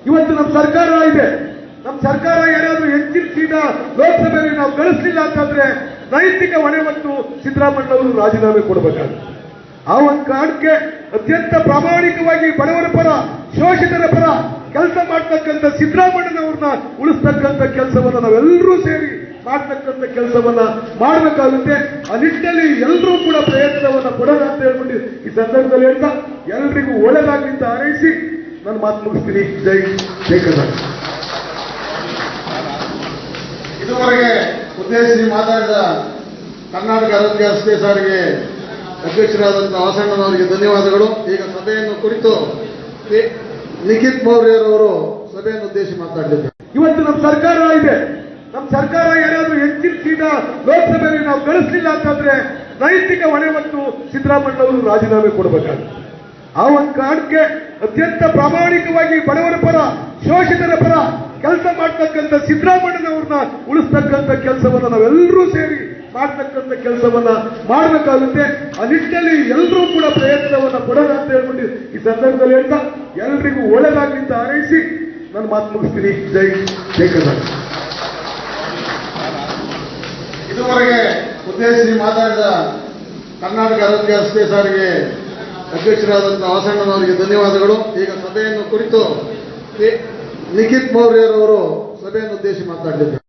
ಇವತ್ತು ನಮ್ಮ ಸರ್ಕಾರ ಇದೆ. ನಮ್ಮ ಸರ್ಕಾರ ಏನಾದರೂ ಹೆಚ್ಚಿನ ಸೀಟ ಲೋಕಸಭೆಯಲ್ಲಿ ನಾವು ಗಳಿಸಲಿಲ್ಲ ಅಂತಂದ್ರೆ ನೈತಿಕ ಹೊಣೆ ಮತ್ತು ಸಿದ್ದರಾಮಯ್ಯ ಅವರು ರಾಜೀನಾಮೆ ಕೊಡಬೇಕಾಗುತ್ತೆ. ಆ ಒಂದು ಕಾರಣಕ್ಕೆ ಅತ್ಯಂತ ಪ್ರಾಮಾಣಿಕವಾಗಿ ಬಡವರ ಪರ, ಶೋಷಿತರ ಪರ ಕೆಲಸ ಮಾಡ್ತಕ್ಕಂಥ ಸಿದ್ದರಾಮಯ್ಯನವ್ರನ್ನ ಉಳಿಸ್ತಕ್ಕಂಥ ಕೆಲಸವನ್ನ ನಾವೆಲ್ಲರೂ ಸೇರಿ ಮಾಡ್ತಕ್ಕಂಥ ಕೆಲಸವನ್ನ ಮಾಡಬೇಕಾಗುತ್ತೆ. ಆ ನಿಟ್ಟಿನಲ್ಲಿ ಎಲ್ಲರೂ ಕೂಡ ಪ್ರಯತ್ನವನ್ನ ಪಡೋಣ ಅಂತ ಹೇಳ್ಬಿಟ್ಟು ಈ ಸಂದರ್ಭದಲ್ಲಿ ಹೇಳ್ತಾ ಎಲ್ರಿಗೂ ಒಳ್ಳೆದಾಗಲಿ ಅಂತ ಹಾರೈಸಿ ನನ್ನ ಮಾತು ಮುಗಿಸ್ತೀನಿ. ಜೈ ಕರ್ನಾಟಕ. ಇದುವರೆಗೆ ಉದ್ದೇಶಿಸಿ ಮಾತಾಡಿದ ಕರ್ನಾಟಕ ಆರೋಗ್ಯ ರಸ್ತೆ ಸಾರಿಗೆ ಅಧ್ಯಕ್ಷರಾದಂತಹ ವಾಸಣ್ಣನವರಿಗೆ ಧನ್ಯವಾದಗಳು. ಈಗ ಸಭೆಯನ್ನು ಕುರಿತು ನಿಖಿತ್ ಮೌರ್ಯರವರು ಸಭೆಯನ್ನು ಉದ್ದೇಶಿಸಿ ಮಾತಾಡಲಿದ್ದಾರೆ. ಇವತ್ತು ನಮ್ಮ ಸರ್ಕಾರ ಇದೆ. ನಮ್ಮ ಸರ್ಕಾರ ಏನಾದರೂ ಹೆಚ್ಚಿನ ಸೀಟ ಲೋಕಸಭೆಯಲ್ಲಿ ನಾವು ಗಳಿಸಲಿಲ್ಲ ಅಂತಂದ್ರೆ ನೈತಿಕ ಹೊಣೆ ಮತ್ತು ಸಿದ್ದರಾಮಯ್ಯ ಅವರು ರಾಜೀನಾಮೆ ಕೊಡಬೇಕಾಗುತ್ತೆ. ಆ ಒಂದು ಕಾರಣಕ್ಕೆ ಅತ್ಯಂತ ಪ್ರಾಮಾಣಿಕವಾಗಿ ಬಡವರ ಪರ, ಶೋಷಿತರ ಪರ ಕೆಲಸ ಮಾಡ್ತಕ್ಕಂಥ ಸಿದ್ದರಾಮಯ್ಯನವ್ರನ್ನ ಉಳಿಸ್ತಕ್ಕಂಥ ಕೆಲಸವನ್ನ ನಾವೆಲ್ಲರೂ ಸೇರಿ ಮಾಡ್ತಕ್ಕಂಥ ಕೆಲಸವನ್ನ ಮಾಡಬೇಕಾಗುತ್ತೆ. ಆ ನಿಟ್ಟಿನಲ್ಲಿ ಎಲ್ಲರೂ ಕೂಡ ಪ್ರಯತ್ನವನ್ನ ಪಡೋಣ ಅಂತ ಹೇಳ್ಬಿಟ್ಟು ಈ ಸಂದರ್ಭದಲ್ಲಿ ಹೇಳ್ತಾ ಎಲ್ರಿಗೂ ಒಳ್ಳೆದಾಗಲಿ ಅಂತ ಹಾರೈಸಿ ನನ್ನ ಮಾತು ಮುಗಿಸ್ತೀನಿ. ಜೈ ಕರ್ನಾಟಕ. ಇದುವರೆಗೆ ಉದ್ದೇಶಿಸಿ ಮಾತಾಡಿದ ಕರ್ನಾಟಕ ಆರೋಗ್ಯ ರಸ್ತೆ ಸಾರಿಗೆ ಅಧ್ಯಕ್ಷರಾದಂತಹ ವಾಸಣ್ಣನವರಿಗೆ ಧನ್ಯವಾದಗಳು. ಈಗ ಸಭೆಯನ್ನು ಕುರಿತು ನಿಖಿತ್ ಮೌರ್ಯರವರು ಸಭೆಯನ್ನು ಉದ್ದೇಶಿಸಿ ಮಾತಾಡಲಿದ್ದಾರೆ.